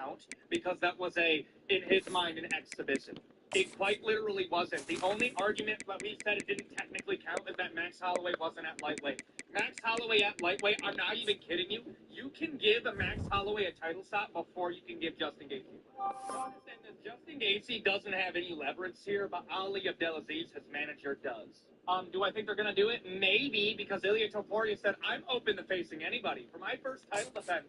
count because that was in his mind, an exhibition. It quite literally wasn't. The only argument that we said it didn't technically count is that Max Holloway wasn't at lightweight. Max Holloway at lightweight, I'm not even kidding you. You can give a Max Holloway a title shot before you can give Justin Gaethje. Understand that Justin Gaethje doesn't have any leverage here, but Ali Abdelaziz, his manager, does. Do I think they're going to do it? Maybe, because Ilya Topuria said, I'm open to facing anybody. For my first title defense,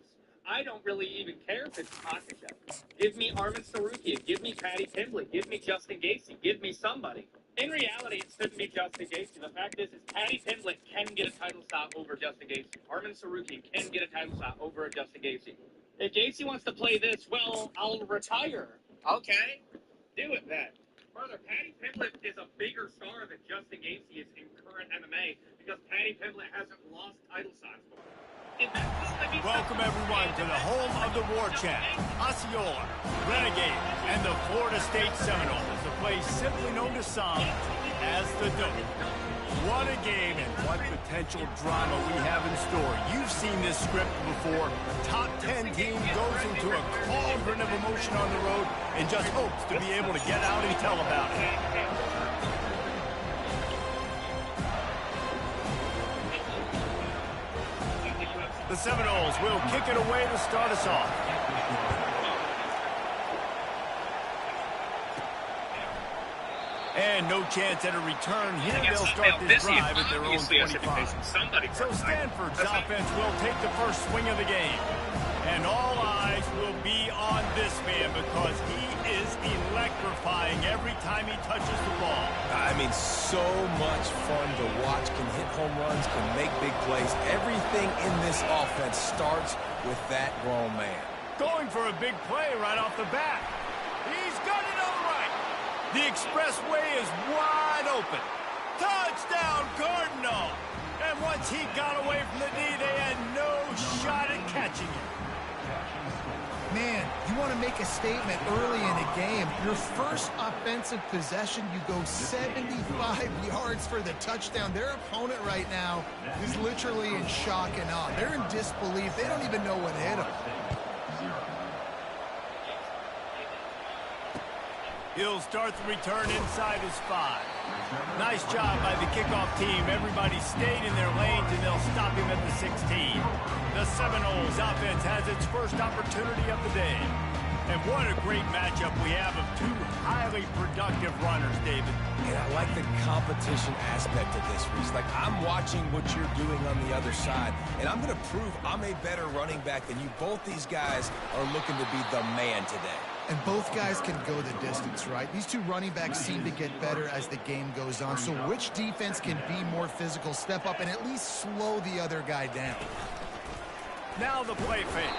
I don't really even care if it's Makhachev. Give me Arman Tsarukyan. Give me Paddy Pimblett. Give me Justin Gaethje. Give me somebody. In reality, it shouldn't be Justin Gaethje. The fact is Paddy Pimblett can get a title shot over Justin Gaethje. Arman Tsarukyan can get a title shot over Justin Gaethje. If Gaethje wants to play this, well, I'll retire. Okay? Do it then. Further, Paddy Pimblett is a bigger star than Justin Gaethje is in current MMA because Paddy Pimblett hasn't lost title shots before. Welcome everyone to the home of the War Chant, Osceola, Renegade, and the Florida State Seminoles, a place simply known to some as the Dome. What a game and what potential drama we have in store. You've seen this script before. Top 10 team goes into a cauldron of emotion on the road and just hopes to be able to get out and tell about it. The Seminoles will kick it away to start us off. And no chance at a return here. They'll start this drive at their own 25. So Stanford's offense will take the first swing of the game. And all eyes will be on this man because he is electrifying every time he touches the ball. I mean, so much fun to watch. Can hit home runs, can make big plays. Everything in this offense starts with that grown man. Going for a big play right off the bat. He's got it all right. The expressway is wide open. Touchdown, Cardinal! And once he got away from the knee, they had no shot at catching him. Man, you want to make a statement early in a game. Your first offensive possession, you go 75 yards for the touchdown. Their opponent right now is literally in shock and awe. They're in disbelief. They don't even know what hit them. He'll start the return inside his 5. Nice job by the kickoff team. Everybody stayed in their lanes, and they'll stop him at the 16. The Seminoles offense has its first opportunity of the day. And what a great matchup we have of two highly productive runners, David. And I like the competition aspect of this, Reese. Like, I'm watching what you're doing on the other side, and I'm going to prove I'm a better running back than you. Both these guys are looking to be the man today. And both guys can go the distance, right? These two running backs seem to get better as the game goes on. So which defense can be more physical, step up, and at least slow the other guy down? Now the play fake.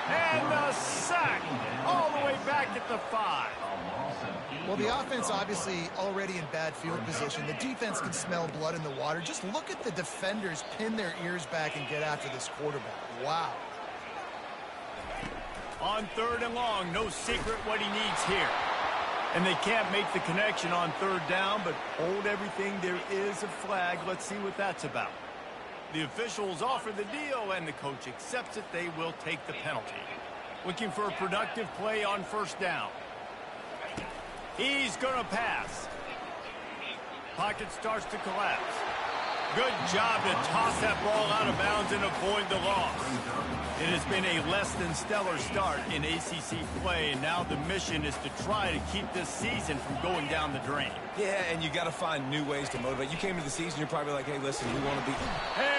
And the sack all the way back at the 5. Well, the offense obviously already in bad field position. The defense can smell blood in the water. Just look at the defenders pin their ears back and get after this quarterback. Wow. On 3rd and long, no secret what he needs here. And they can't make the connection on 3rd down, but hold everything. There is a flag. Let's see what that's about. The officials offer the deal, and the coach accepts it. They will take the penalty. Looking for a productive play on 1st down. He's going to pass. Pocket starts to collapse. Good job to toss that ball out of bounds and avoid the loss. It has been a less than stellar start in ACC play, and now the mission is to try to keep this season from going down the drain. Yeah, and you got to find new ways to motivate. You came into the season, you're probably like, hey, listen, we want to be...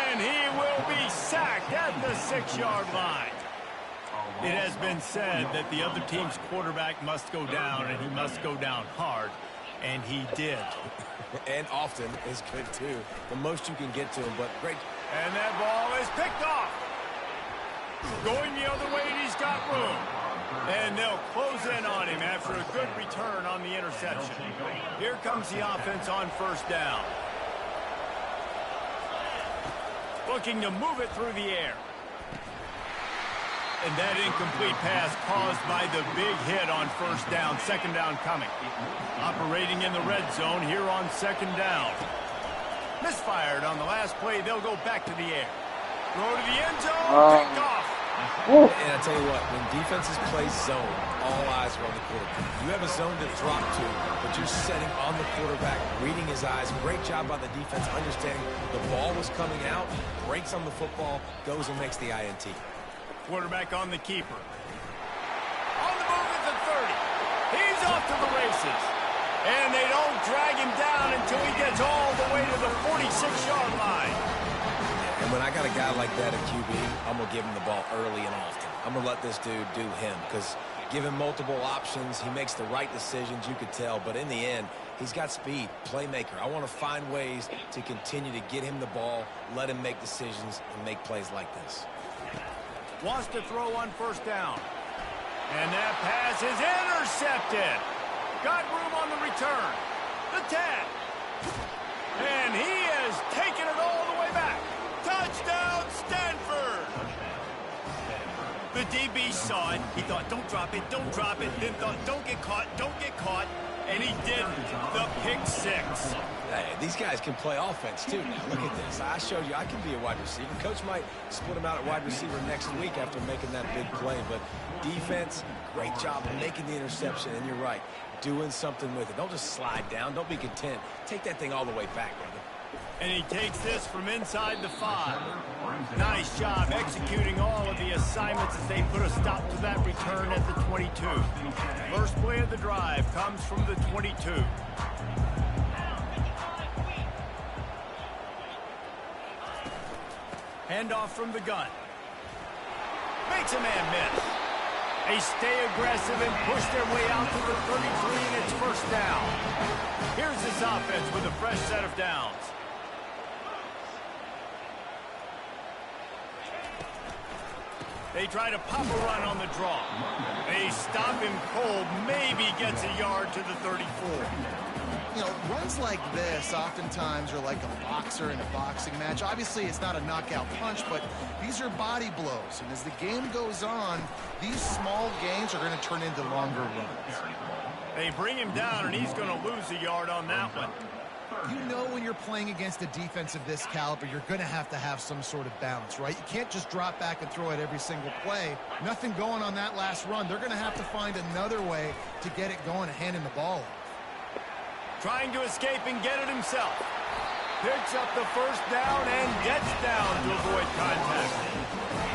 And he will be sacked at the 6-yard line. It has been said that the other team's quarterback must go down, and he must go down hard, and he did. And often is good, too. The most you can get to him, but great. And that ball is picked off. Going the other way, and he's got room. And they'll close in on him after a good return on the interception. Here comes the offense on 1st down. Looking to move it through the air. And that incomplete pass caused by the big hit on 1st down. 2nd down coming. Operating in the red zone here on 2nd down. Misfired on the last play. They'll go back to the air. Throw to the end zone. Picked off. And I tell you what, when defenses play zone, all eyes are on the quarterback. You have a zone to drop to, but you're setting on the quarterback, reading his eyes. Great job by the defense, understanding the ball was coming out, breaks on the football, goes and makes the INT. Quarterback on the keeper. On the move at the 30. He's off to the races. And they don't drag him down until he gets all the way to the 46-yard line. And when I got a guy like that at QB, I'm going to give him the ball early and often. I'm going to let this dude do him because give him multiple options. He makes the right decisions, you could tell. But in the end, he's got speed, playmaker. I want to find ways to continue to get him the ball, let him make decisions, and make plays like this. Wants to throw on first down. And that pass is intercepted. Got room on the return. The 10. And he has taken it all the way back. Touchdown, Stanford! The DB saw it. He thought, don't drop it, don't drop it. Then thought, don't get caught, don't get caught. And he didn't. The pick six. Hey, these guys can play offense, too. Now, look at this. I showed you I can be a wide receiver. Coach might split him out at wide receiver next week after making that big play. But defense, great job of making the interception. And you're right, doing something with it. Don't just slide down. Don't be content. Take that thing all the way back, brother. And he takes this from inside the 5. Nice job executing all of the assignments as they put a stop to that return at the 22. First play of the drive comes from the 22. Handoff from the gun. Makes a man miss. They stay aggressive and push their way out to the 33, and it's first down. Here's this offense with a fresh set of downs. They try to pop a run on the draw. They stop him cold, maybe gets a yard to the 34. You know, runs like this oftentimes are like a boxer in a boxing match. Obviously, it's not a knockout punch, but these are body blows. And as the game goes on, these small gains are going to turn into longer runs. They bring him down, and he's going to lose a yard on that one. You know when you're playing against a defense of this caliber, you're going to have some sort of balance, right? You can't just drop back and throw it every single play. Nothing going on that last run. They're going to have to find another way to get it going and handing the ball off. Trying to escape and get it himself. Picks up the first down and gets down to avoid contact.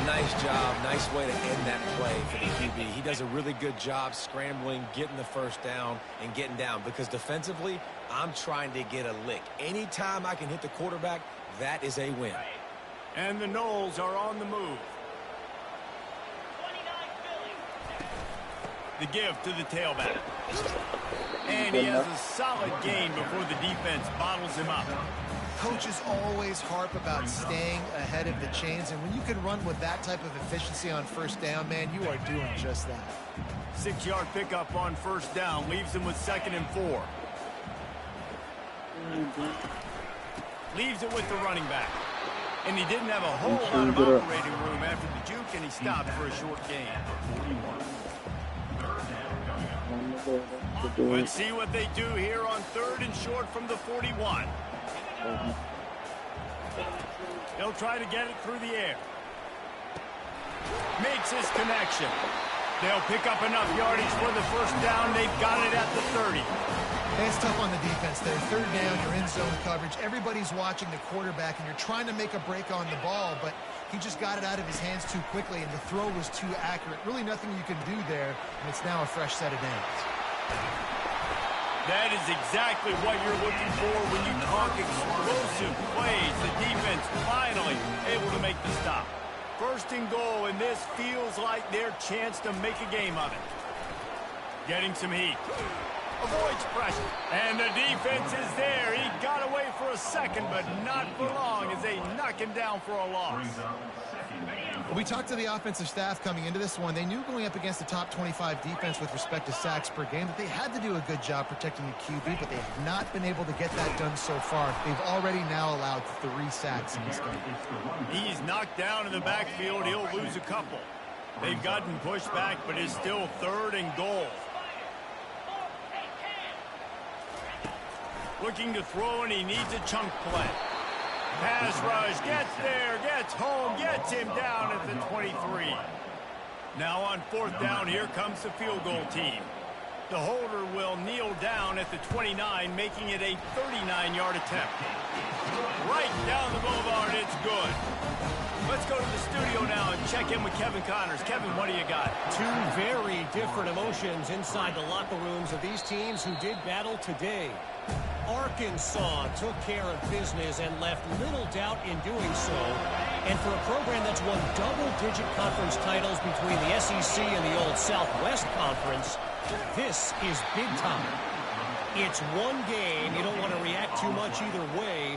Nice job. Nice way to end that play for the QB. He does a really good job scrambling, getting the first down, and getting down. Because defensively, I'm trying to get a lick. Anytime I can hit the quarterback, that is a win. And the Knowles are on the move. The give to the tailback. And he has a solid gain before the defense bottles him up. Coaches always harp about staying ahead of the chains, and when you can run with that type of efficiency on first down, man, you are doing just that. 6-yard pickup on first down leaves him with 2nd and 4. Leaves it with the running back. And he didn't have a whole lot of operating room after the juke, and he stopped for a short gain. Let's see what they do here on 3rd and short from the 41. They'll try to get it through the air. Makes his connection. They'll pick up enough yardage for the first down. They've got it at the 30. Hey, it's tough on the defense there. 3rd down, you're in zone coverage. Everybody's watching the quarterback, and you're trying to make a break on the ball, but he just got it out of his hands too quickly, and the throw was too accurate. Really nothing you can do there, and it's now a fresh set of downs. That is exactly what you're looking for when you talk explosive plays. The defense finally able to make the stop. 1st and goal, and this feels like their chance to make a game of it. Getting some heat. Avoids pressure. And the defense is there. He got away for a second, but not for long as they knock him down for a loss. We talked to the offensive staff coming into this one. They knew going up against the top 25 defense with respect to sacks per game that they had to do a good job protecting the QB, but they have not been able to get that done so far. They've already now allowed 3 sacks in this game. He's knocked down in the backfield. He'll lose a couple. They've gotten pushed back, but it's still 3rd and goal. Looking to throw, and he needs a chunk play. Pass rush, gets there, gets home, gets him down at the 23. Now on 4th down, here comes the field goal team. The holder will kneel down at the 29, making it a 39-yard attempt. Right down the boulevard, it's good. Let's go to the studio now and check in with Kevin Connors. Kevin, what do you got? Two very different emotions inside the locker rooms of these teams who did battle today. Arkansas took care of business and left little doubt in doing so. And for a program that's won double-digit conference titles between the SEC and the old Southwest Conference, this is big time. It's one game. You don't want to react too much either way.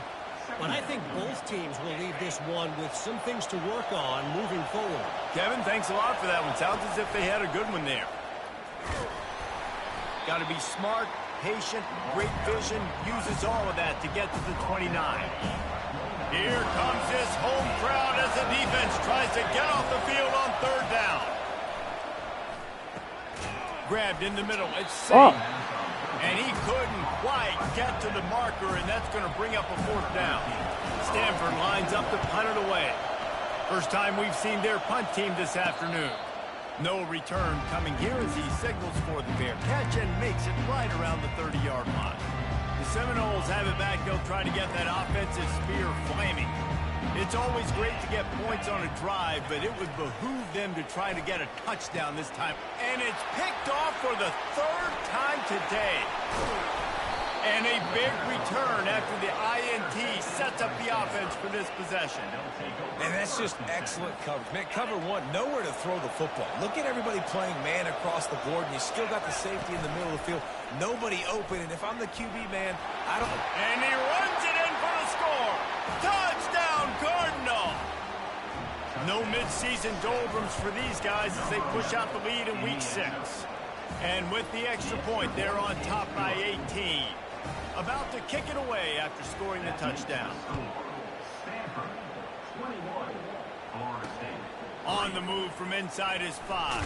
But I think both teams will leave this one with some things to work on moving forward. Kevin, thanks a lot for that one. Sounds as if they had a good one there. Got to be smart, patient, great vision, uses all of that to get to the 29. Here comes this home crowd as the defense tries to get off the field on 3rd down. Grabbed in the middle, it's safe. And he couldn't quite get to the marker, and that's going to bring up a 4th down. Stanford lines up to punt it away. First time we've seen their punt team this afternoon. No return coming here as he signals for the Bear catch and makes it right around the 30-yard line. The Seminoles have it back. They'll try to get that offensive spear flaming. It's always great to get points on a drive, but it would behoove them to try to get a touchdown this time. And it's picked off for the 3rd time today. And a big return after the INT sets up the offense for this possession. And that's just excellent coverage. Man, cover one, nowhere to throw the football. Look at everybody playing man across the board, and you still got the safety in the middle of the field. Nobody open, and if I'm the QB, man, I don't... And he runs it in for the score. Touchdown, Cardinal! No midseason doldrums for these guys as they push out the lead in Week 6. And with the extra point, they're on top by 18. About to kick it away after scoring the touchdown. On the move from inside his 5.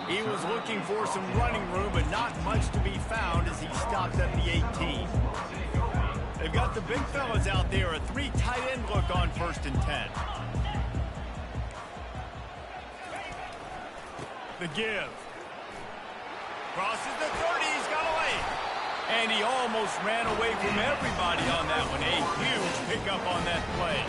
He was looking for some running room, but not much to be found as he stopped at the 18. They've got the big fellas out there, a 3 tight end look on 1st and 10. The give. Crosses the 30, he's got away. And he almost ran away from everybody on that one. A huge pickup on that play.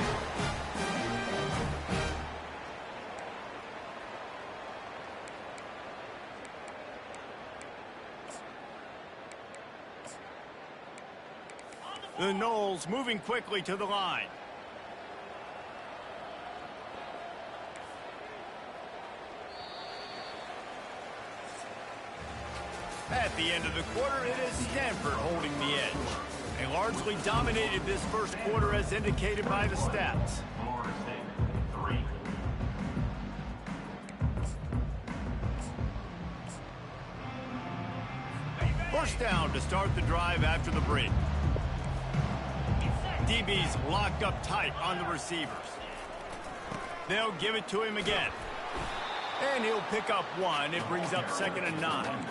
The Noles moving quickly to the line. At the end of the quarter, it is Stanford holding the edge. They largely dominated this first quarter as indicated by the stats. First down to start the drive after the break. DB's locked up tight on the receivers. They'll give it to him again. And he'll pick up 1. It brings up 2nd and 9.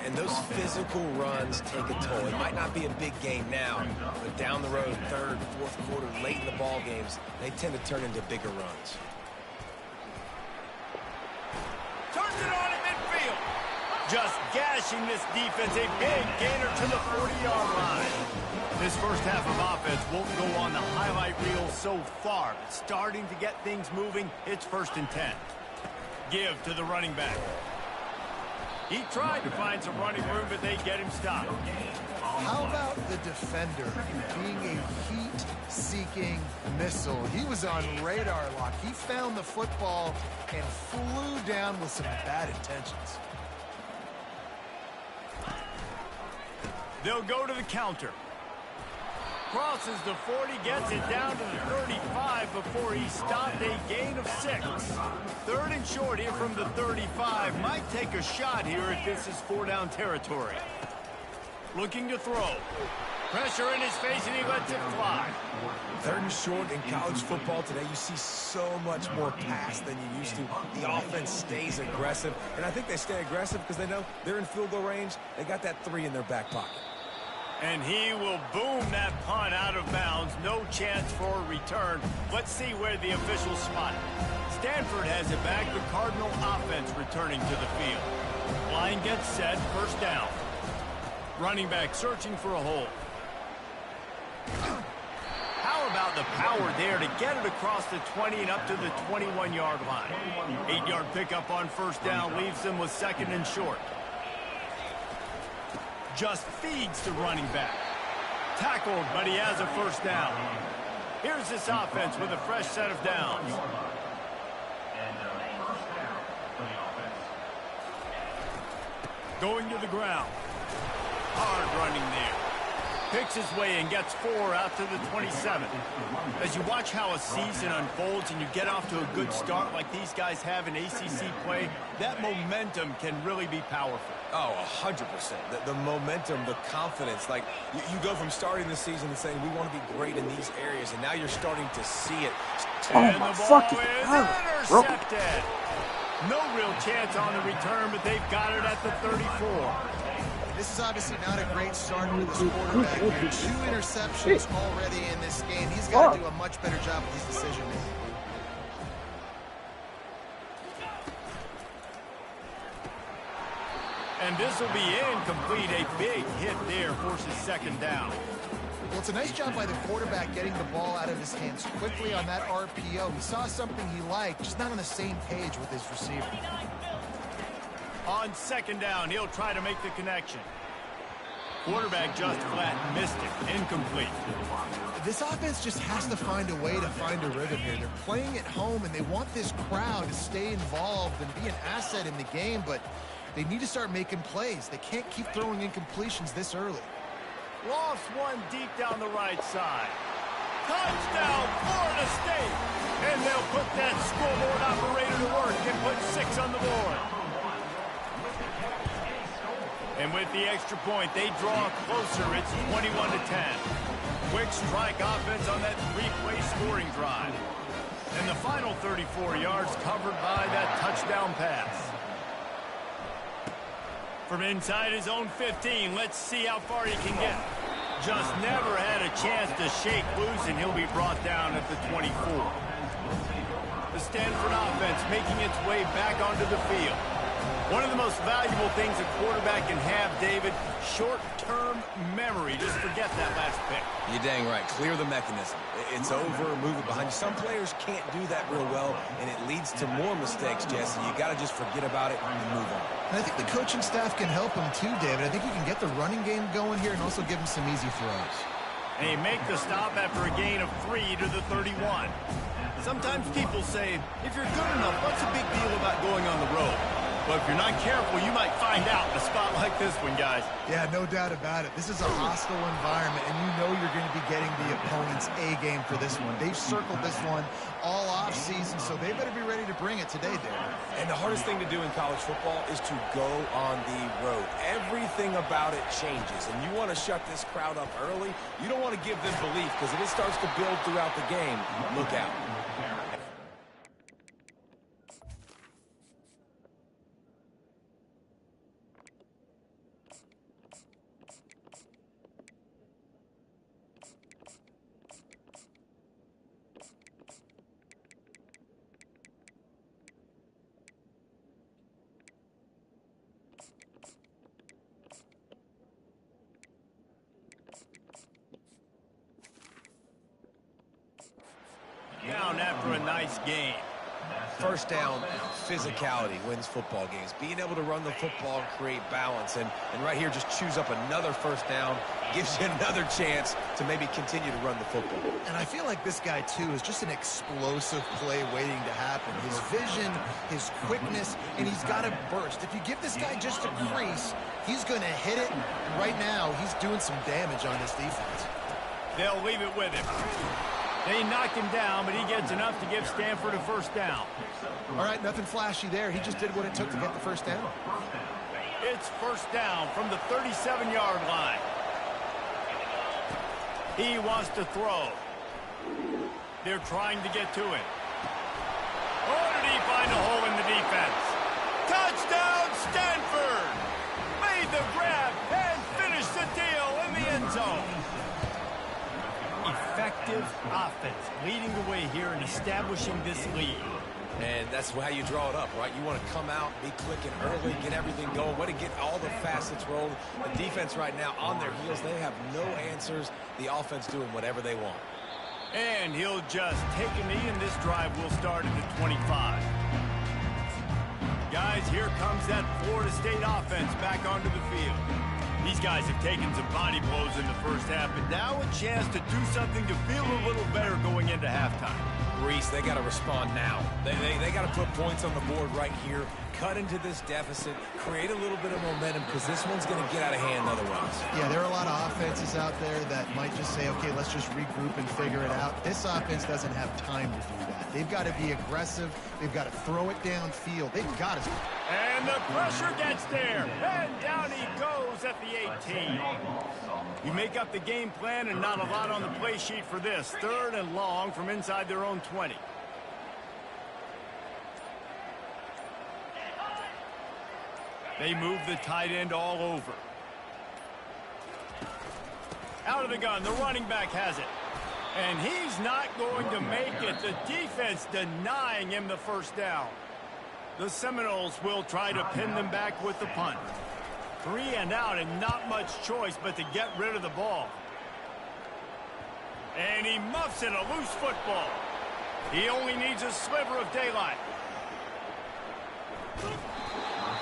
And those physical runs take a toll. It might not be a big game now, but down the road, 3rd, 4th quarter, late in the ball games, they tend to turn into bigger runs. Turns it on in midfield. Just gashing this defense. A big gainer to the 40-yard line. This first half of offense won't go on the highlight reel so far, but starting to get things moving. It's 1st and 10. Give to the running back. He tried to find some running room, but they get him stopped. How about the defender being a heat-seeking missile? He was on radar lock. He found the football and flew down with some bad intentions. They'll go to the counter. Crosses the 40, gets it down to the 35 before he stopped, a gain of 6. 3rd and short here from the 35. Might take a shot here if this is 4-down territory. Looking to throw. Pressure in his face, and he lets it fly. 3rd and short in college football today, you see so much more pass than you used to. The offense stays aggressive, and I think they stay aggressive because they know they're in field goal range. They got that 3 in their back pocket. And he will boom that punt out of bounds. No chance for a return. Let's see where the officials spot it. Stanford has it back. The Cardinal offense returning to the field. Line gets set. First down. Running back searching for a hole. How about the power there to get it across the 20 and up to the 21-yard line? 8-yard pickup on first down leaves them with second and short. Just feeds the running back. Tackled, but he has a first down. Here's this offense with a fresh set of downs. Going to the ground. Hard running there. Picks his way and gets 4 out to the 27. As you watch how a season unfolds and you get off to a good start like these guys have in ACC play, that momentum can really be powerful. Oh, 100%. The momentum, the confidence. Like, you go from starting the season and saying, we want to be great in these areas, and now you're starting to see it. And the ball is intercepted. No real chance on the return, but they've got it at the 34. This is obviously not a great start for this quarterback here. 2 interceptions already in this game. He's got to do a much better job with his decision making. And this will be incomplete. A big hit there forces second down. Well, it's a nice job by the quarterback getting the ball out of his hands quickly on that RPO. He saw something he liked, just not on the same page with his receiver. On second down, he'll try to make the connection. Quarterback just flat missed it. Incomplete. This offense just has to find a way to find a rhythm here. They're playing at home, and they want this crowd to stay involved and be an asset in the game, but they need to start making plays. They can't keep throwing incompletions this early. Lost one deep down the right side. Touchdown, Florida State! And they'll put that scoreboard operator to work and put 6 on the board. And with the extra point, they draw closer. It's 21-10. Quick strike offense on that 3-play scoring drive. And the final 34 yards covered by that touchdown pass. From inside his own 15, let's see how far he can get. Just never had a chance to shake loose, and he'll be brought down at the 24. The Stanford offense making its way back onto the field. One of the most valuable things a quarterback can have, David, short-term memory. Just forget that last pick. You're dang right. Clear the mechanism. It's over, move it behind you. Some players can't do that real well, and it leads to more mistakes, Jesse. You got to just forget about it and move on. And I think the coaching staff can help him too, David. I think you can get the running game going here and also give him some easy throws. And he make the stop after a gain of 3 to the 31. Sometimes people say, if you're good enough, what's the big deal about going on the road? But if you're not careful, you might find out in a spot like this one, guys. Yeah, no doubt about it. This is a hostile environment, and you know you're going to be getting the opponent's A game for this one. They've circled this one all offseason, so they better be ready to bring it today, David. And the hardest thing to do in college football is to go on the road. Everything about it changes, and you want to shut this crowd up early. You don't want to give them belief, because if it starts to build throughout the game, look out. Down after a nice game. First down, physicality wins football games. Being able to run the football and create balance. And right here, just choose up another first down. Gives you another chance to maybe continue to run the football. And I feel like this guy, too, is just an explosive play waiting to happen. His vision, his quickness, and he's got to burst. If you give this guy just a crease, he's going to hit it. And right now, he's doing some damage on this defense. They'll leave it with him. They knock him down, but he gets enough to give Stanford a first down. All right, nothing flashy there. He just did what it took to get the first down. It's first down from the 37-yard line. He wants to throw. They're trying to get to him. Oh, did he find a hole in the defense? Touchdown, Stanford! Made the grab and finished the deal in the end effective offense leading the way here and establishing this lead. And that's how you draw it up, right? You want to come out, be clicking early, get everything going, way to get all the facets rolling. The defense right now on their heels, they have no answers. The offense doing whatever they want. And he'll just take a knee, and this drive will start at the 25. Guys, here comes that Florida State offense back onto the field. These guys have taken some body blows in the first half, but now a chance to do something to feel a little better going into halftime. Reese, they got to respond now. They got to put points on the board right here, cut into this deficit, create a little bit of momentum, because this one's going to get out of hand otherwise. Yeah, there are a lot of offenses out there that might just say, okay, let's just regroup and figure it out. This offense doesn't have time to do that. They've got to be aggressive. They've got to throw it downfield. They've got to. And the pressure gets there. And down he goes at the 18. You make up the game plan, and not a lot on the play sheet for this. 3rd and long from inside their own 20. They move the tight end all over. Out of the gun, the running back has it. And he's not going to make it. The defense denying him the first down. The Seminoles will try to pin them back with the punt. 3 and out, and not much choice but to get rid of the ball. And he muffs it, a loose football. He only needs a sliver of daylight.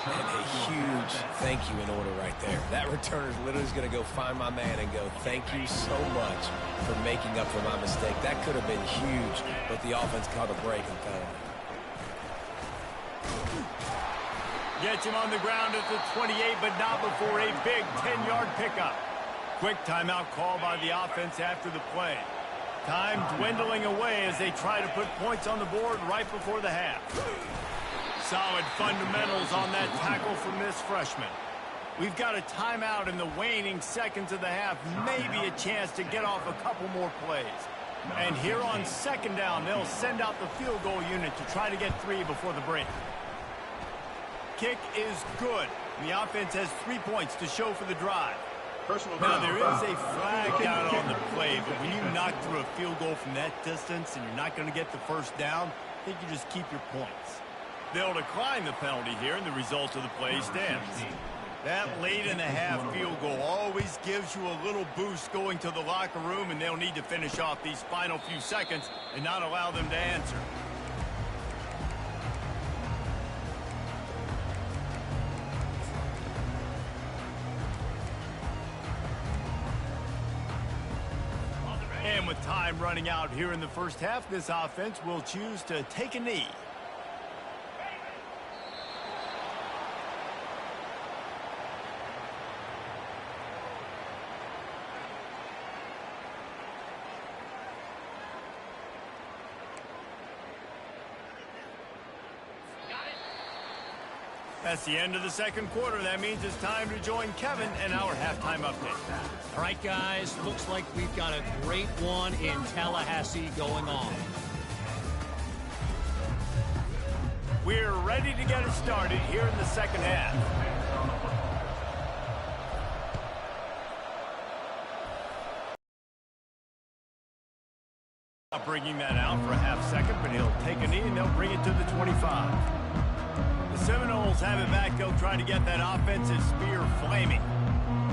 And a huge thank you in order right there. That returner is literally going to go find my man and go, thank you so much for making up for my mistake. That could have been huge, but the offense caught a break and found it. Gets him on the ground at the 28, but not before a big 10-yard pickup. Quick timeout call by the offense after the play. Time dwindling away as they try to put points on the board right before the half. Solid fundamentals on that tackle from this freshman. We've got a timeout in the waning seconds of the half, maybe a chance to get off a couple more plays. And here on 2nd down, they'll send out the field goal unit to try to get 3 before the break. Kick is good. The offense has 3 points to show for the drive. Now, there is a flag down on the play, but when you knock through a field goal from that distance and you're not going to get the first down, I think you just keep your points. They'll decline the penalty here, and the result of the play stands. That late in the half field goal always gives you a little boost going to the locker room, and they'll need to finish off these final few seconds and not allow them to answer. And with time running out here in the first half, this offense will choose to take a knee. That's the end of the 2nd quarter. That means it's time to join Kevin and our halftime update. All right, guys, looks like we've got a great one in Tallahassee going on. We're ready to get it started here in the 2nd half. Bringing that out for a half second, but he'll take a knee and they'll bring it to the 25. The Seminoles have it back. They'll try to get that offensive spear flaming.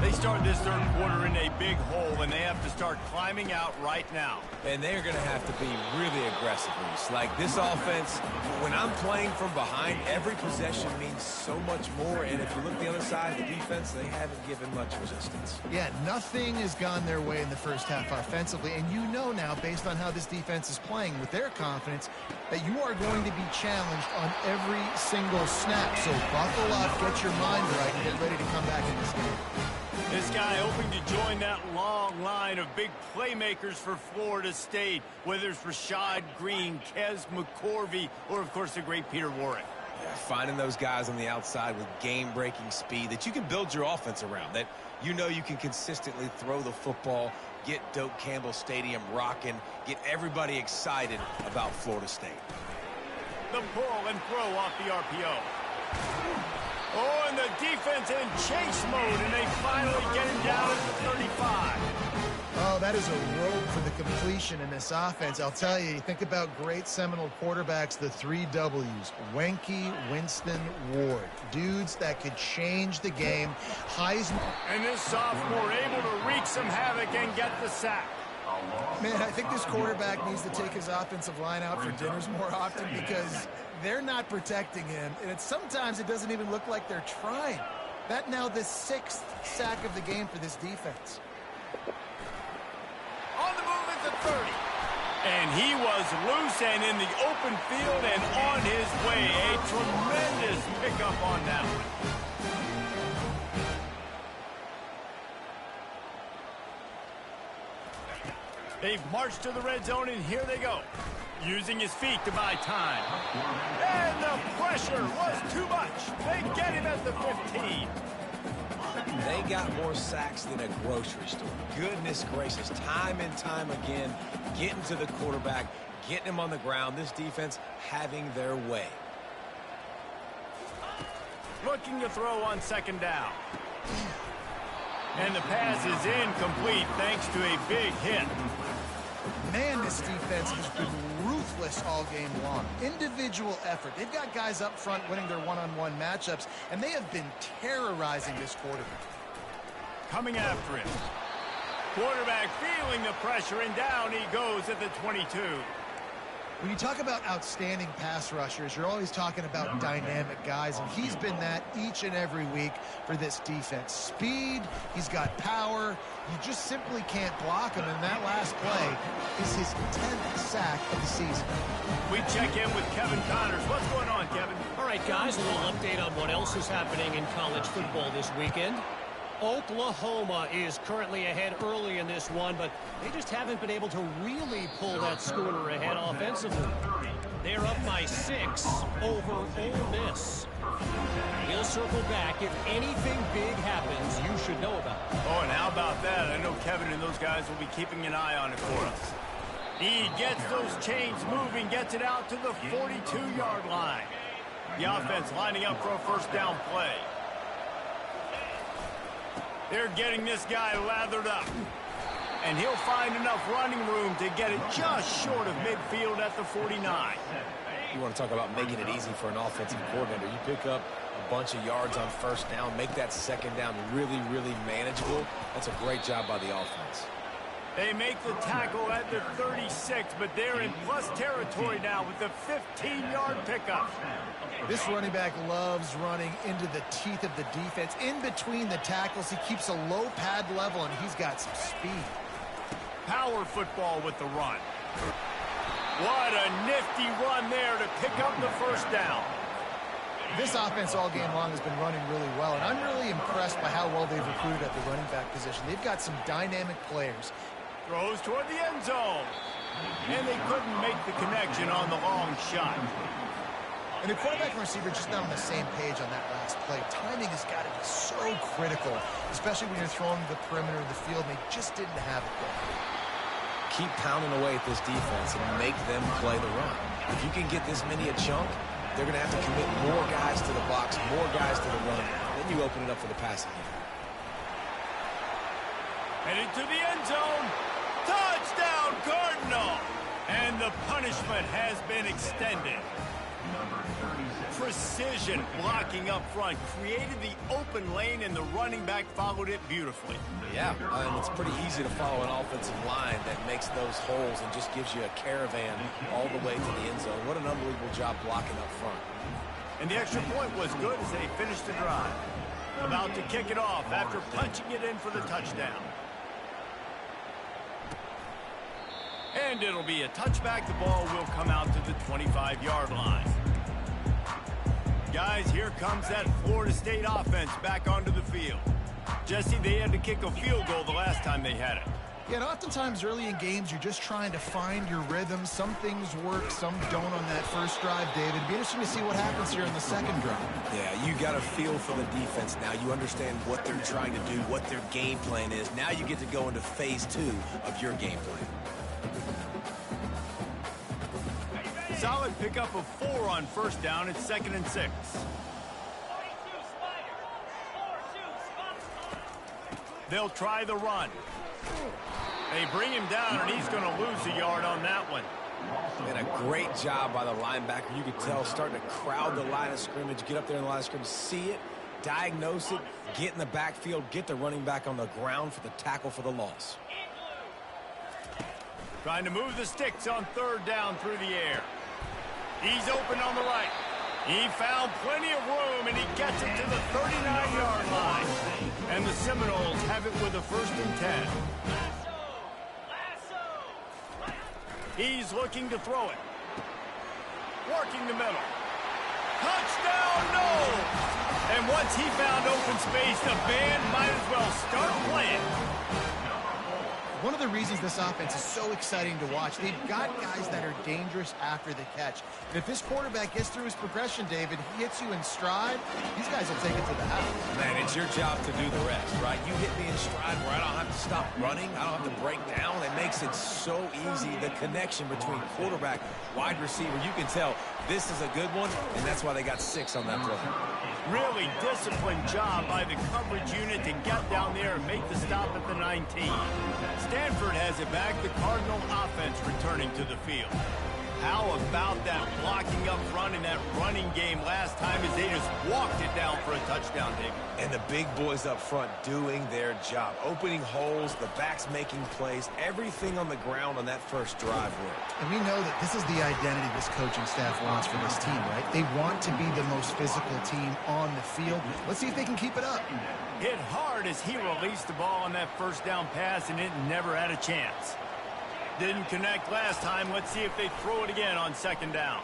They start this 3rd quarter in a big hole, and they have to start climbing out right now. And they're going to have to be really aggressive, Reese. Like this offense, when I'm playing from behind, every possession means so much more. And if you look at the other side, the defense, they haven't given much resistance. Yeah, nothing has gone their way in the first half offensively. And you know now, based on how this defense is playing with their confidence, that you are going to be challenged on every single snap. So buckle up, get your mind right, and get ready to come back in this game. This guy hoping to join that long line of big playmakers for Florida State, whether it's Rashad Green, Kez McCorvey, or, of course, the great Peter Warrick. Yeah, finding those guys on the outside with game-breaking speed that you can build your offense around, that you know you can consistently throw the football, get Doak Campbell Stadium rocking, get everybody excited about Florida State. The pull and throw off the RPO. Oh, and the defense in chase mode, and they finally get him down at the 35. Oh, that is a rope for the completion in this offense. I'll tell you, think about great Seminole quarterbacks, the 3 W's. Wenke, Winston, Ward. Dudes that could change the game. Heisman. And this sophomore able to wreak some havoc and get the sack. Man, I think this quarterback needs to take his offensive line out for dinners more often because they're not protecting him. And sometimes it doesn't even look like they're trying. That now the 6th sack of the game for this defense. On the move at the 30. And he was loose and in the open field and on his way. A tremendous pickup on that one. They've marched to the red zone, and here they go. Using his feet to buy time. And the pressure was too much. They get him at the 15. They got more sacks than a grocery store. Goodness gracious, time and time again, getting to the quarterback, getting him on the ground. This defense having their way. Looking to throw on 2nd down. And the pass is incomplete thanks to a big hit. Man, this defense has been ruthless all game long. Individual effort. They've got guys up front winning their one-on-one matchups, and they have been terrorizing this quarterback. Coming after him. Quarterback feeling the pressure, and down he goes at the 22. When you talk about outstanding pass rushers, you're always talking about dynamic guys, and he's been that each and every week for this defense. Speed, he's got power. You just simply can't block him, and that last play is his 10th sack of the season. We check in with Kevin Connors. What's going on, Kevin? All right, guys, a little update on what else is happening in college football this weekend. Oklahoma is currently ahead early in this one, but they just haven't been able to really pull that schooner ahead offensively. They're up by 6 over Ole Miss. We'll circle back. If anything big happens, you should know about it. Oh, and how about that? I know Kevin and those guys will be keeping an eye on it for us. He gets those chains moving, gets it out to the 42-yard line. The offense lining up for a 1st down play. They're getting this guy lathered up. And he'll find enough running room to get it just short of midfield at the 49. You want to talk about making it easy for an offensive coordinator. You pick up a bunch of yards on 1st down, make that 2nd down really, really manageable. That's a great job by the offense. They make the tackle at the 36, but they're in plus territory now with the 15-yard pickup. This running back loves running into the teeth of the defense. In between the tackles, he keeps a low pad level, and he's got some speed. Power football with the run. What a nifty run there to pick up the 1st down. This offense all game long has been running really well, and I'm really impressed by how well they've recruited at the running back position. They've got some dynamic players. Throws toward the end zone. And they couldn't make the connection on the long shot. And the quarterback and receiver just not on the same page on that last play. Timing has got to be so critical, especially when you're throwing to the perimeter of the field, and they just didn't have it there. Keep pounding away at this defense and make them play the run. If you can get this many a chunk, they're going to have to commit more guys to the box, more guys to the run. Then you open it up for the passing game. Headed to the end zone. Touchdown, Cardinal! And the punishment has been extended. Precision blocking up front created the open lane, and the running back followed it beautifully. Yeah, and it's pretty easy to follow an offensive line that makes those holes and just gives you a caravan all the way to the end zone. What an unbelievable job blocking up front. And the extra point was good as they finished the drive. About to kick it off after punching it in for the touchdown. And it'll be a touchback. The ball will come out to the 25-yard line. Guys, here comes that Florida State offense back onto the field. Jesse, they had to kick a field goal the last time they had it. Yeah, and oftentimes early in games, you're just trying to find your rhythm. Some things work, some don't on that first drive, David. It'd be interesting to see what happens here in the second drive. Yeah, you got a feel for the defense now. You understand what they're trying to do, what their game plan is. Now you get to go into phase 2 of your game plan. Solid pickup of 4 on 1st down. It's 2nd and 6. They'll try the run. They bring him down, and he's going to lose a yard on that one. And a great job by the linebacker. You could tell starting to crowd the line of scrimmage, get up there in the line of scrimmage, see it, diagnose it, get in the backfield, get the running back on the ground for the tackle for the loss. Trying to move the sticks on third down through the air. He's open on the right. He found plenty of room, and he gets it to the 39-yard line. And the Seminoles have it with a 1st and 10. He's looking to throw it. Working the middle. Touchdown, no! And once he found open space, the band might as well start playing. One of the reasons this offense is so exciting to watch, they've got guys that are dangerous after the catch. And if this quarterback gets through his progression, David, he hits you in stride, these guys will take it to the house. Man, it's your job to do the rest, right? You hit me in stride where I don't have to stop running, I don't have to break down. It makes it so easy, the connection between quarterback, wide receiver. You can tell this is a good one, and that's why they got 6 on that play. Really disciplined job by the coverage unit to get down there and make the stop at the 19. Stanford has it back, the Cardinal offense returning to the field. How about that blocking up front in that running game last time as they just walked it down for a touchdown, David? And the big boys up front doing their job. Opening holes, the backs making plays, everything on the ground on that first drive worked. And we know that this is the identity this coaching staff wants for this team, right? They want to be the most physical team on the field. Let's see if they can keep it up. Hit hard as he released the ball on that first down pass, and it never had a chance. Didn't connect last time. Let's see if they throw it again on 2nd down.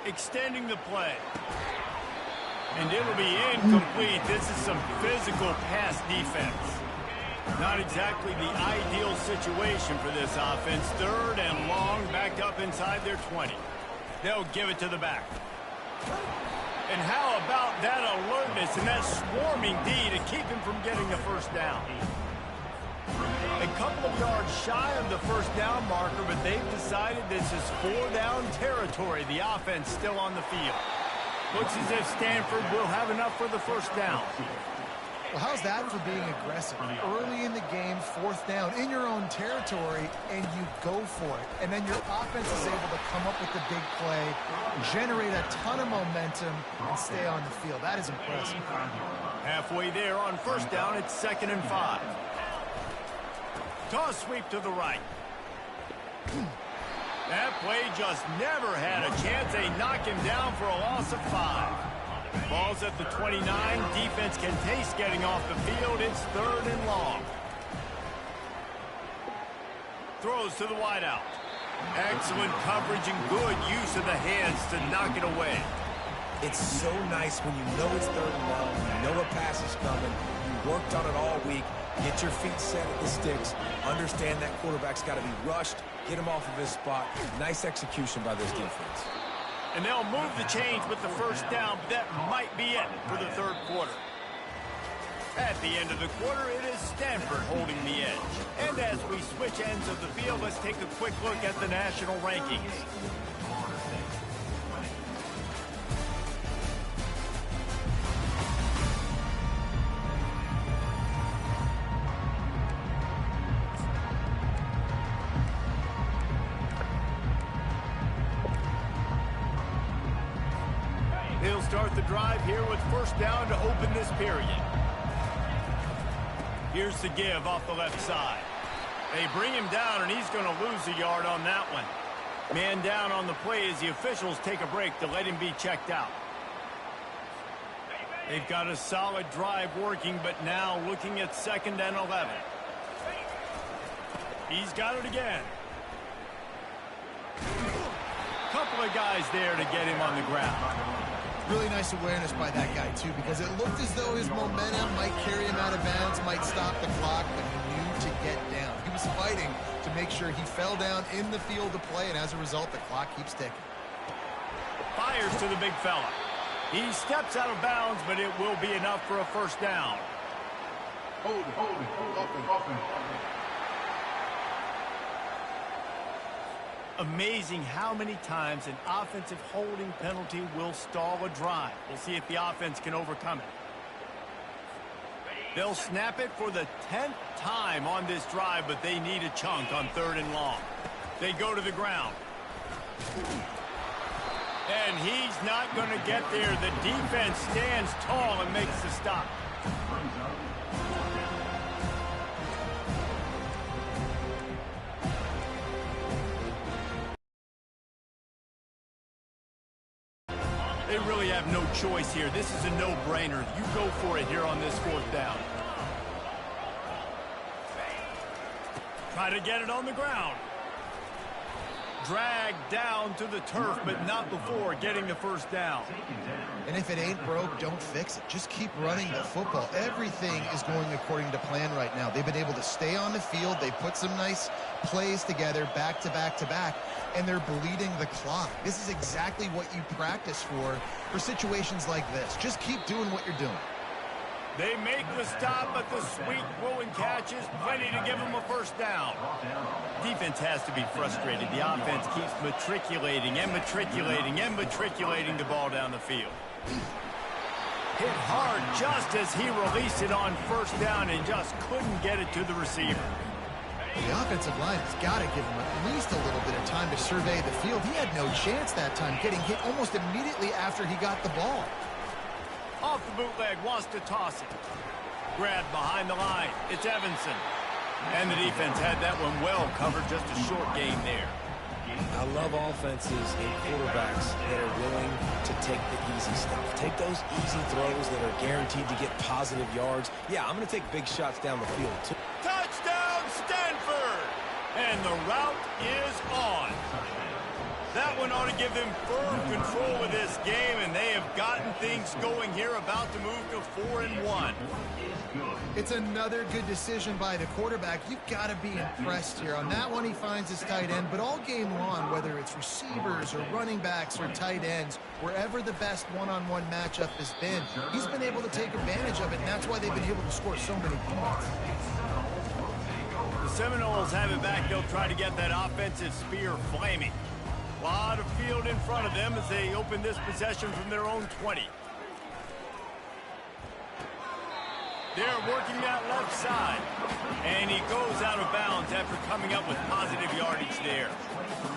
Extending the play. And it'll be incomplete. This is some physical pass defense. Not exactly the ideal situation for this offense. 3rd and long, backed up inside their 20. They'll give it to the back. And how about that alertness and that swarming D to keep him from getting the 1st down? A couple of yards shy of the 1st down marker, but they've decided this is 4-down territory. The offense still on the field. Looks as if Stanford will have enough for the 1st down. Well, how's that for being aggressive? Early in the game, 4th down, in your own territory, and you go for it. And then your offense is able to come up with the big play, generate a ton of momentum, and stay on the field. That is impressive. Halfway there on 1st down, it's 2nd and 5. Toss sweep to the right. That play just never had a chance. They knock him down for a loss of 5. Ball's at the 29. Defense can taste getting off the field. It's 3rd and long. Throws to the wideout. Excellent coverage and good use of the hands to knock it away. It's so nice when you know it's 3rd and long, you know a pass is coming, you worked on it all week, get your feet set at the sticks, understand that quarterback's got to be rushed, get him off of his spot. Nice execution by this defense. And they'll move the chains with the 1st down, but that might be it for the 3rd quarter. At the end of the quarter, it is Stanford holding the edge. And as we switch ends of the field, let's take a quick look at the national rankings. He'll start the drive here with 1st down to open this period. Here's the give off the left side. They bring him down, and he's going to lose a yard on that one. Man down on the play as the officials take a break to let him be checked out. They've got a solid drive working, but now looking at 2nd and 11. He's got it again. Couple of guys there to get him on the ground. Really nice awareness by that guy, too, because it looked as though his momentum might carry him out of bounds, might stop the clock, but he knew to get down. He was fighting to make sure he fell down in the field to play, and as a result, the clock keeps ticking. Fires to the big fella. He steps out of bounds, but it will be enough for a 1st down. Hold it, open. Amazing how many times an offensive holding penalty will stall a drive. We'll see if the offense can overcome it. They'll snap it for the 10th time on this drive, but they need a chunk on 3rd and long. They go to the ground. And he's not going to get there. The defense stands tall and makes the stop. They really have no choice here. This is a no-brainer. You go for it here on this 4th down. Try to get it on the ground. Dragged down to the turf, but not before getting the 1st down. And if it ain't broke, don't fix it. Just keep running the football. Everything is going according to plan right now. They've been able to stay on the field. They've put some nice plays together back to back to back, and they're bleeding the clock. This is exactly what you practice for situations like this. Just keep doing what you're doing. They make the stop, but the sweet rolling catch is plenty to give them a 1st down. Defense has to be frustrated. The offense keeps matriculating and matriculating and matriculating the ball down the field. Hit hard just as he released it on 1st down and just couldn't get it to the receiver. The offensive line has got to give him at least a little bit of time to survey the field. He had no chance that time, getting hit almost immediately after he got the ball. Off the bootleg, wants to toss it. Grabbed behind the line. It's Evanson. And the defense had that one well covered. Just a short gain there. I love offenses and quarterbacks that are willing to take the easy stuff. Take those easy throws that are guaranteed to get positive yards. Yeah, I'm going to take big shots down the field, too. Touchdown, Stanford! And the route is on. That one ought to give them firm control of this game, and they have gotten things going here, about to move to 4-1. It's another good decision by the quarterback. You've got to be impressed here. On that one, he finds his tight end, but all game long, whether it's receivers or running backs or tight ends, wherever the best one-on-one matchup has been, he's been able to take advantage of it, and that's why they've been able to score so many points. The Seminoles have it back. They'll try to get that offensive spear flaming. A lot of field in front of them as they open this possession from their own 20. They're working that left side. And he goes out of bounds after coming up with positive yardage there.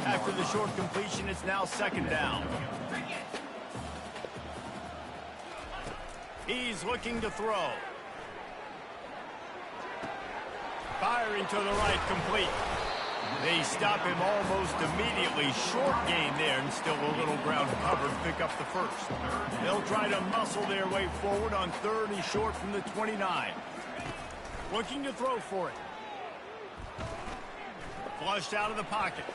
After the short completion, it's now 2nd down. He's looking to throw. Firing to the right, complete. They stop him almost immediately. Short gain there, and still a little ground covered. Pick up the 1st. They'll try to muscle their way forward on 3rd and short from the 29. Looking to throw for it. Flushed out of the pocket.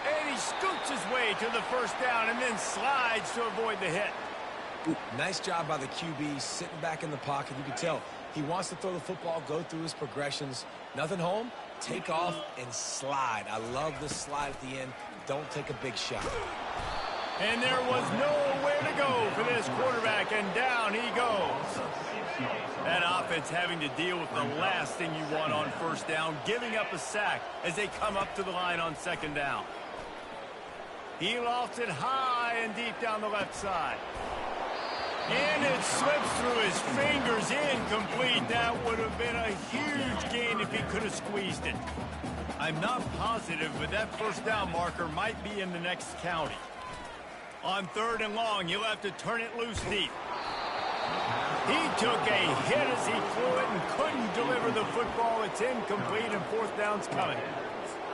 And he scoots his way to the 1st down and then slides to avoid the hit. Ooh, nice job by the QB, sitting back in the pocket. You can tell he wants to throw the football, go through his progressions. Nothing home. Take off and slide. I love the slide at the end. Don't take a big shot. And there was nowhere to go for this quarterback, and down he goes. That offense having to deal with the last thing you want on 1st down, giving up a sack as they come up to the line on 2nd down. He lofts it high and deep down the left side. And it slips through his fingers, incomplete. That would have been a huge gain if he could have squeezed it. I'm not positive, but that 1st down marker might be in the next county. On 3rd and long, he'll have to turn it loose deep. He took a hit as he threw it and couldn't deliver the football. It's incomplete, and 4th down's coming.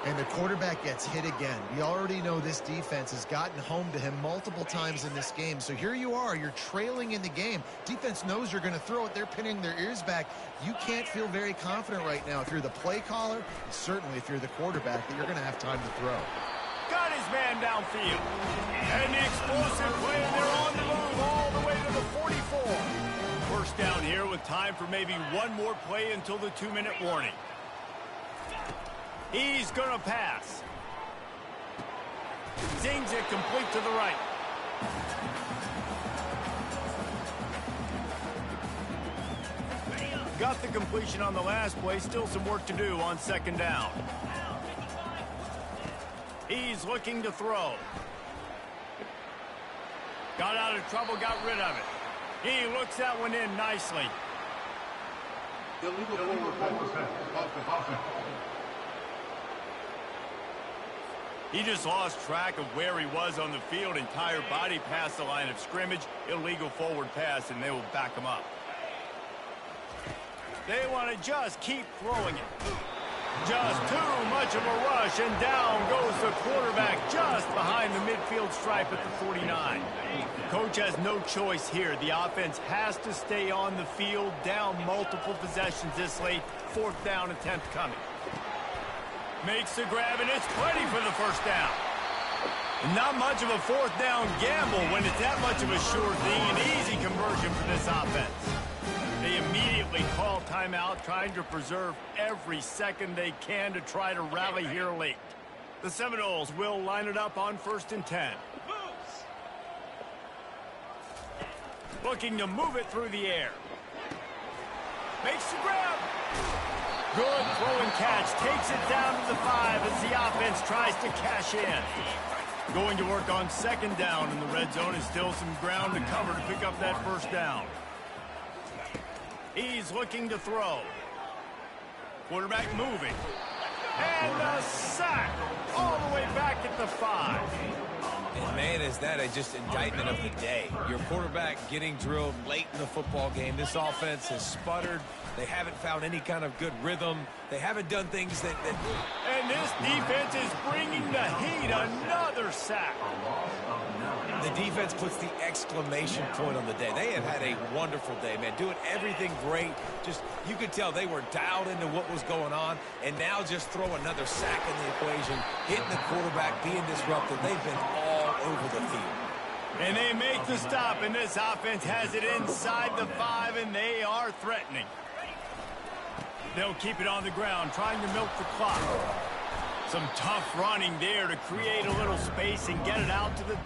And the quarterback gets hit again. We already know this defense has gotten home to him multiple times in this game. So here you are, you're trailing in the game. Defense knows you're going to throw it. They're pinning their ears back. You can't feel very confident right now if you're the play caller, and certainly if you're the quarterback, that you're going to have time to throw. Got his man downfield. And the explosive play, and they're on the move all the way to the 44. 1st down here with time for maybe one more play until the 2-minute warning. He's going to pass. Zings it complete to the right. Got the completion on the last play. Still some work to do on 2nd down. He's looking to throw. Got out of trouble, got rid of it. He looks that one in nicely. Illegal forward pass. Offense. He just lost track of where he was on the field. Entire body past the line of scrimmage. Illegal forward pass, and they will back him up. They want to just keep throwing it. Just too much of a rush, and down goes the quarterback just behind the midfield stripe at the 49. Coach has no choice here. The offense has to stay on the field, down multiple possessions this late. 4th down attempt coming. Makes the grab, and it's plenty for the first down. Not much of a 4th down gamble when it's that much of a sure thing. An easy conversion for this offense. They immediately call timeout, trying to preserve every second they can to try to rally here late. The Seminoles will line it up on 1st and 10. Looking to move it through the air. Makes the grab. Good throw and catch. Takes it down to the 5 as the offense tries to cash in. Going to work on 2nd down in the red zone. Is still some ground to cover to pick up that 1st down. He's looking to throw. Quarterback moving. And a sack all the way back at the 5. And man, is that just indictment of the day. Your quarterback getting drilled late in the football game. This offense has sputtered. They haven't found any kind of good rhythm. They haven't done things that... And this defense is bringing the heat. Another sack. The defense puts the exclamation point on the day. They have had a wonderful day, man. Doing everything great. Just, you could tell they were dialed into what was going on. And now just throw another sack in the equation. Hitting the quarterback, being disruptive. They've been all over the field. And they make the stop, and this offense has it inside the 5, and they are threatening. They'll keep it on the ground, trying to milk the clock. Some tough running there to create a little space and get it out to the...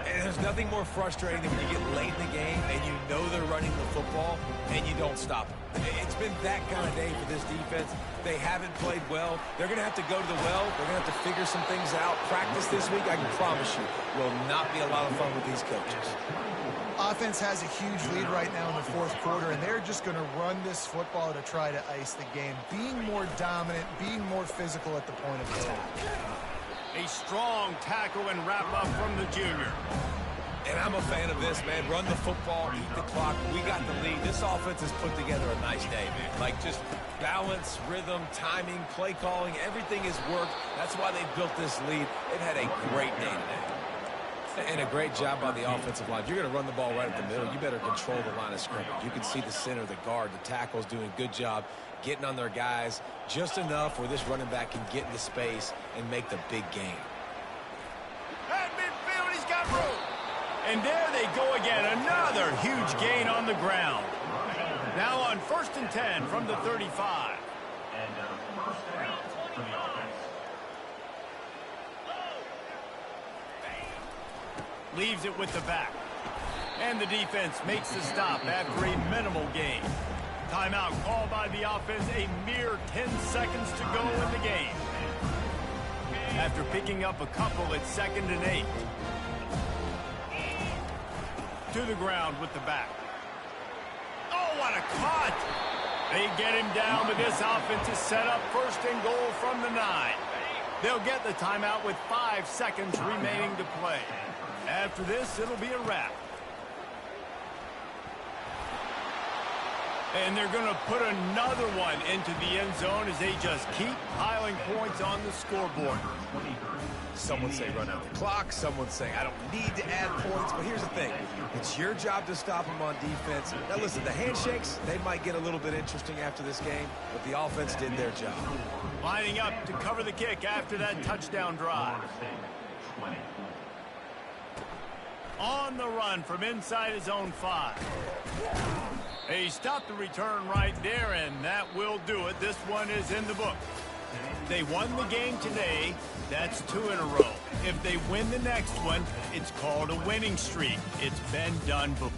And there's nothing more frustrating than when you get late in the game and you know they're running the football and you don't stop them. It's been that kind of day for this defense. They haven't played well. They're going to have to go to the well. They're going to have to figure some things out. Practice this week, I can promise you, will not be a lot of fun with these coaches. Offense has a huge lead right now in the 4th quarter, and they're just going to run this football to try to ice the game. Being more dominant, being more physical at the point of attack. A strong tackle and wrap up from the junior. And I'm a fan of this, man. Run the football, eat the clock. We got the lead. This offense has put together a nice day, man. Like, just balance, rhythm, timing, play calling, everything has worked. That's why they built this lead. They've had a great day today. And a great job by the offensive line. If you're going to run the ball right at the middle, you better control the line of scrimmage. You can see the center, the guard, the tackles doing a good job getting on their guys just enough where this running back can get into space and make the big game. At midfield, he's got room. And there they go again. Another huge gain on the ground. Now on 1st and 10 from the 35. Leaves it with the back. And the defense makes the stop after a minimal gain. Timeout called by the offense. A mere 10 seconds to go in the game. After picking up a couple at 2nd and 8. To the ground with the back. Oh, what a cut! They get him down, but this offense is set up 1st and goal from the 9. They'll get the timeout with 5 seconds remaining to play. After this, it'll be a wrap. And they're going to put another one into the end zone as they just keep piling points on the scoreboard. Some would say run out the clock. Some would say I don't need to add points. But here's the thing. It's your job to stop them on defense. Now, listen, the handshakes, they might get a little bit interesting after this game, but the offense did their job. Lining up to cover the kick after that touchdown drive. On the run from inside his own 5. He stopped the return right there, and that will do it. This one is in the book. They won the game today. That's 2 in a row. If they win the next one, it's called a winning streak. It's been done before.